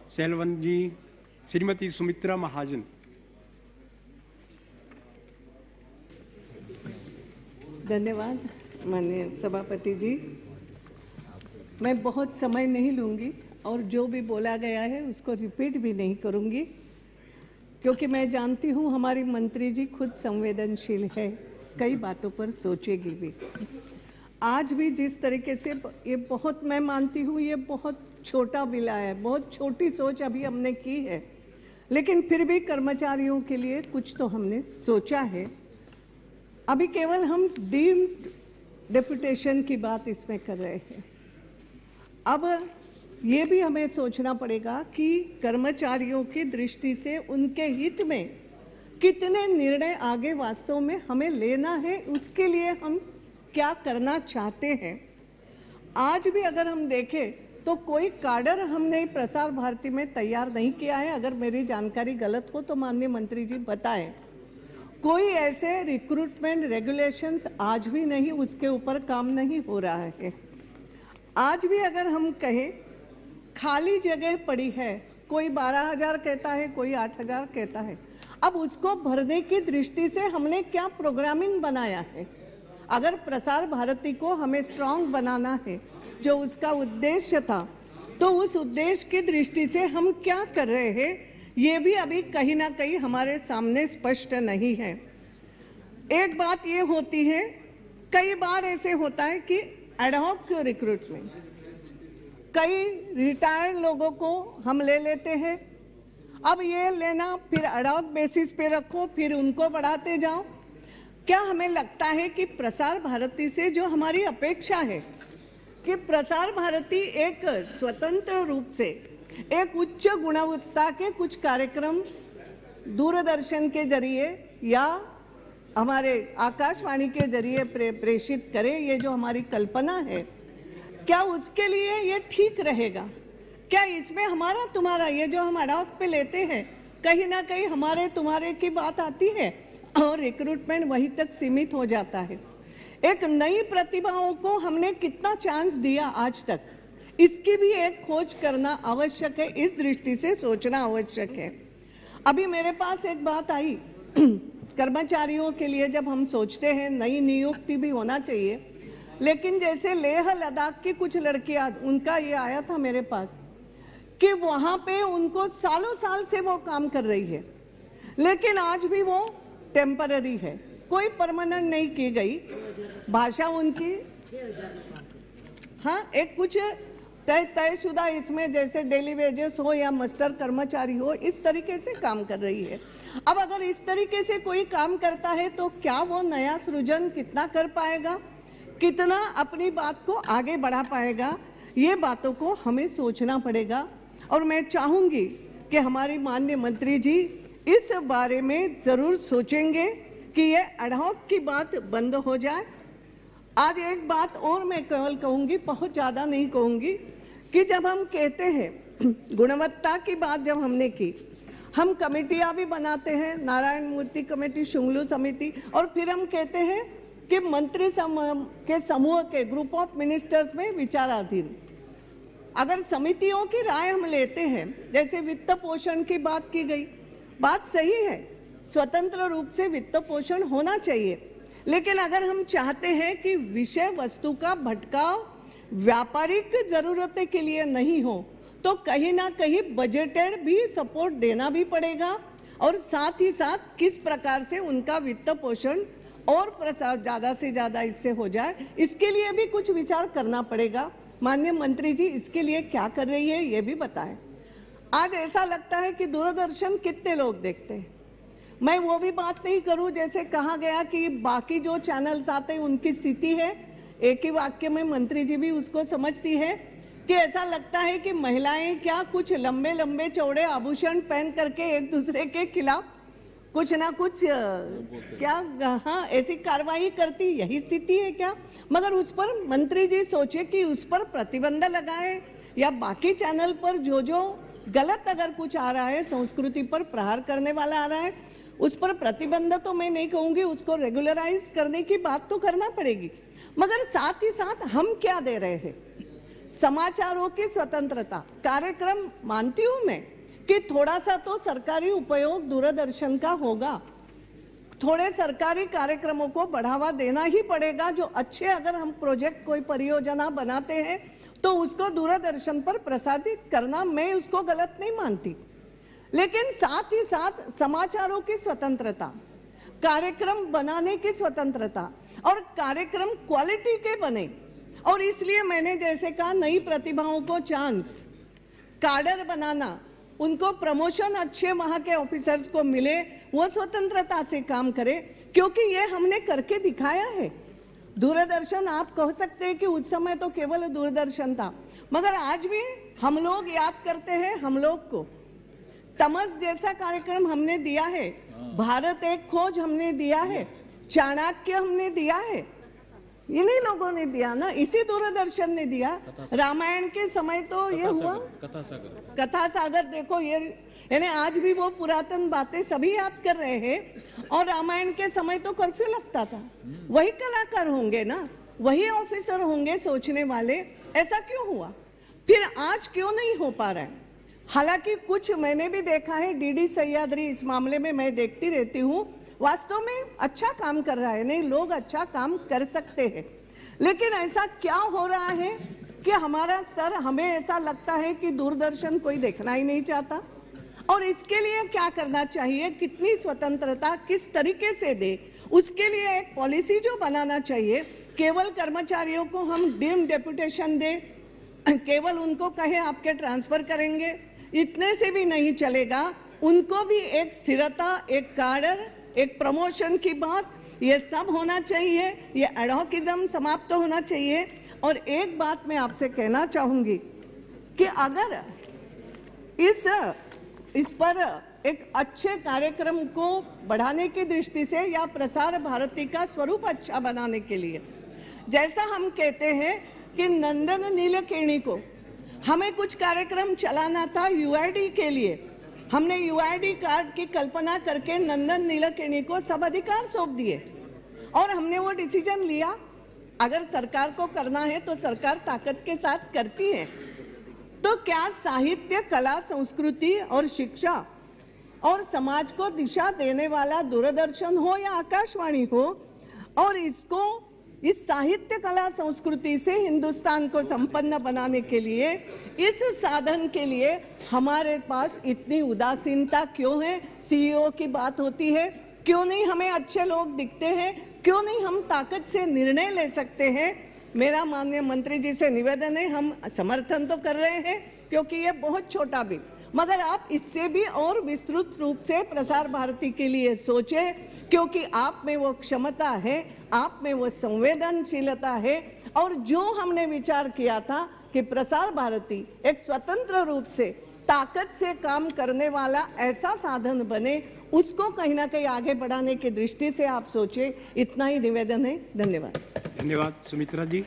सेलवन जी, श्रीमती सुमित्रा महाजन। धन्यवाद माननीय सभापति जी। मैं बहुत समय नहीं लूँगी और जो भी बोला गया है उसको रिपीट भी नहीं करूँगी, क्योंकि मैं जानती हूँ हमारी मंत्री जी खुद संवेदनशील है, कई बातों पर सोचेगी भी। आज भी जिस तरीके से ये बहुत, मैं मानती हूँ ये बहुत छोटा बिल आया है, बहुत छोटी सोच अभी हमने की है, लेकिन फिर भी कर्मचारियों के लिए कुछ तो हमने सोचा है। अभी केवल हम डीम्ड डेपुटेशन की बात इसमें कर रहे हैं। अब ये भी हमें सोचना पड़ेगा कि कर्मचारियों की दृष्टि से उनके हित में कितने निर्णय आगे वास्तव में हमें लेना है, उसके लिए हम क्या करना चाहते हैं। आज भी अगर हम देखें तो कोई काडर हमने प्रसार भारती में तैयार नहीं किया है। अगर मेरी जानकारी गलत हो तो माननीय मंत्री जी बताएं। कोई ऐसे रिक्रूटमेंट रेगुलेशंस आज भी नहीं, उसके ऊपर काम नहीं हो रहा है। आज भी अगर हम कहें खाली जगह पड़ी है, कोई 12,000 कहता है, कोई 8,000 कहता है। अब उसको भरने की दृष्टि से हमने क्या प्रोग्रामिंग बनाया है? अगर प्रसार भारती को हमें स्ट्रांग बनाना है, जो उसका उद्देश्य था, तो उस उद्देश्य की दृष्टि से हम क्या कर रहे हैं, ये भी अभी कहीं ना कहीं हमारे सामने स्पष्ट नहीं है। एक बात ये होती है, कई बार ऐसे होता है कि एडहॉक रिक्रूटमेंट, कई रिटायर्ड लोगों को हम ले लेते हैं। अब ये लेना, फिर एडहॉक बेसिस पे रखो, फिर उनको बढ़ाते जाओ। क्या हमें लगता है कि प्रसार भारती से जो हमारी अपेक्षा है कि प्रसार भारती एक स्वतंत्र रूप से एक उच्च गुणवत्ता के कुछ कार्यक्रम दूरदर्शन के जरिए या हमारे आकाशवाणी के जरिए प्रेषित करे, ये जो हमारी कल्पना है, क्या उसके लिए ये ठीक रहेगा? क्या इसमें हमारा तुम्हारा ये जो हम एडॉक पे लेते हैं, कहीं ना कहीं हमारे तुम्हारे की बात आती है और रिक्रूटमेंट वहीं तक सीमित हो जाता है। एक नई प्रतिभाओं को हमने कितना चांस दिया आज तक, इसकी भी एक खोज करना आवश्यक है, इस दृष्टि से सोचना आवश्यक है। अभी मेरे पास एक बात आई, कर्मचारियों के लिए जब हम सोचते हैं नई नियुक्ति भी होना चाहिए, लेकिन जैसे लेह लद्दाख की कुछ लड़कियां, उनका ये आया था मेरे पास कि वहाँ पे उनको सालों साल से वो काम कर रही है, लेकिन आज भी वो टेम्पररी है, कोई परमानेंट नहीं की गई। भाषा उनकी, हाँ, एक कुछ तयशुदा इसमें जैसे डेली वेजेस हो या मास्टर कर्मचारी हो, इस तरीके से काम कर रही है। अब अगर इस तरीके से कोई काम करता है तो क्या वो नया सृजन कितना कर पाएगा, कितना अपनी बात को आगे बढ़ा पाएगा, ये बातों को हमें सोचना पड़ेगा। और मैं चाहूँगी कि हमारी माननीय मंत्री जी इस बारे में ज़रूर सोचेंगे कि ये एडहॉक की बात बंद हो जाए। आज एक बात और मैं केवल कहूँगी, बहुत ज़्यादा नहीं कहूँगी, कि जब हम कहते हैं गुणवत्ता की बात जब हमने की, हम कमेटियाँ भी बनाते हैं, नारायण मूर्ति कमेटी, शुंगलू समिति, और फिर हम कहते हैं कि मंत्री के समूह के ग्रुप ऑफ मिनिस्टर्स में विचाराधीन। अगर समितियों की राय हम लेते हैं, जैसे वित्त पोषण की बात की गई, बात सही है, स्वतंत्र रूप से वित्त पोषण होना चाहिए, लेकिन अगर हम चाहते हैं कि विषय वस्तु का भटकाव व्यापारिक जरूरतें के लिए नहीं हो, तो कहीं ना कहीं बजटेड भी सपोर्ट देना भी पड़ेगा, और साथ ही साथ किस प्रकार से उनका वित्त पोषण और प्रसार ज़्यादा से ज़्यादा इससे हो जाए, इसके लिए भी कुछ विचार करना पड़ेगा। माननीय मंत्री जी इसके लिए क्या कर रही है ये भी बताएं। आज ऐसा लगता है कि दूरदर्शन कितने लोग देखते हैं, मैं वो भी बात नहीं करूं, जैसे कहा गया कि बाकी जो चैनल्स आते हैं उनकी स्थिति है, एक ही वाक्य में मंत्री जी भी उसको समझती है कि ऐसा लगता है कि महिलाएं क्या कुछ लंबे लंबे चौड़े आभूषण पहन करके एक दूसरे के खिलाफ कुछ ना कुछ क्या, हाँ, ऐसी कार्रवाई करती, यही स्थिति है क्या? मगर उस पर मंत्री जी सोचे कि उस पर प्रतिबंध लगाए, या बाकी चैनल पर जो जो गलत अगर कुछ आ रहा है, संस्कृति पर प्रहार करने वाला आ रहा है, उस पर प्रतिबंध तो मैं नहीं कहूँगी, उसको रेगुलराइज करने की बात तो करना पड़ेगी, मगर साथ ही साथ हम क्या दे रहे हैं? समाचारों की स्वतंत्रता, कार्यक्रम मानती हूं मैं कि थोड़ा सा तो सरकारी उपयोग दूरदर्शन का होगा, थोड़े सरकारी कार्यक्रमों को बढ़ावा देना ही पड़ेगा। जो अच्छे अगर हम प्रोजेक्ट कोई परियोजना बनाते हैं तो उसको दूरदर्शन पर प्रसारित करना, मैं उसको गलत नहीं मानती, लेकिन साथ ही साथ समाचारों की स्वतंत्रता, कार्यक्रम बनाने की स्वतंत्रता और कार्यक्रम क्वालिटी के बने। और इसलिए मैंने जैसे कहा, नई प्रतिभाओं को चांस, काडर बनाना, उनको प्रमोशन अच्छे वहाँ के ऑफिसर्स को मिले, वो स्वतंत्रता से काम करे, क्योंकि ये हमने करके दिखाया है। दूरदर्शन, आप कह सकते हैं कि उस समय तो केवल दूरदर्शन था, मगर आज भी हम लोग याद करते हैं हम लोग को। तमस जैसा कार्यक्रम हमने दिया है, भारत एक खोज हमने दिया है, चाणक्य हमने दिया है, इन्हीं लोगों ने दिया ना, इसी दूरदर्शन ने दिया। रामायण के समय तो ये हुआ कथा सागर, देखो ये, यानी आज भी वो पुरातन बातें सभी याद कर रहे हैं। और रामायण के समय तो कर्फ्यू लगता था, वही कलाकार होंगे ना, वही ऑफिसर होंगे सोचने वाले, ऐसा क्यों हुआ? फिर आज क्यों नहीं हो पा रहा है? हालांकि कुछ मैंने भी देखा है, डीडी सह्याद्री, इस मामले में मैं देखती रहती हूँ, वास्तव में अच्छा काम कर रहा है, नहीं लोग अच्छा काम कर सकते हैं, लेकिन ऐसा क्या हो रहा है कि हमारा स्तर, हमें ऐसा लगता है कि दूरदर्शन कोई देखना ही नहीं चाहता। और इसके लिए क्या करना चाहिए, कितनी स्वतंत्रता किस तरीके से दे, उसके लिए एक पॉलिसी जो बनाना चाहिए। केवल कर्मचारियों को हम डीम्ड डेपुटेशन दे, केवल उनको कहे आपके ट्रांसफर करेंगे, इतने से भी नहीं चलेगा। उनको भी एक स्थिरता, एक काडर, एक प्रमोशन की बात, ये सब होना चाहिए, ये एडहॉकिज्म समाप्त होना चाहिए। और एक बात मैं आपसे कहना चाहूंगी कि अगर इस पर एक अच्छे कार्यक्रम को बढ़ाने की दृष्टि से या प्रसार भारती का स्वरूप अच्छा बनाने के लिए, जैसा हम कहते हैं कि नंदन नीलकेणी को हमें कुछ कार्यक्रम चलाना था यूआईडी के लिए, हमने यूआईडी कार्ड की कल्पना करके नंदन नीलकेणी को सब अधिकार सौंप दिए और हमने वो डिसीजन लिया। अगर सरकार को करना है तो सरकार ताकत के साथ करती है। तो क्या साहित्य, कला, संस्कृति और शिक्षा और समाज को दिशा देने वाला दूरदर्शन हो या आकाशवाणी हो, और इसको, इस साहित्य, कला, संस्कृति से हिंदुस्तान को संपन्न बनाने के लिए, इस साधन के लिए हमारे पास इतनी उदासीनता क्यों है? सीईओ की बात होती है, क्यों नहीं हमें अच्छे लोग दिखते हैं, क्यों नहीं हम ताकत से निर्णय ले सकते हैं? मेरा माननीय मंत्री जी से निवेदन है, हम समर्थन तो कर रहे हैं क्योंकि ये बहुत छोटा बिल, मगर आप इससे भी और विस्तृत रूप से प्रसार भारती के लिए सोचें, क्योंकि आप में वो क्षमता है, आप में वो संवेदनशीलता है। और जो हमने विचार किया था कि प्रसार भारती एक स्वतंत्र रूप से, ताकत से काम करने वाला ऐसा साधन बने, उसको कहीं ना कहीं आगे बढ़ाने की दृष्टि से आप सोचें। इतना ही निवेदन है। धन्यवाद। धन्यवाद सुमित्रा जी।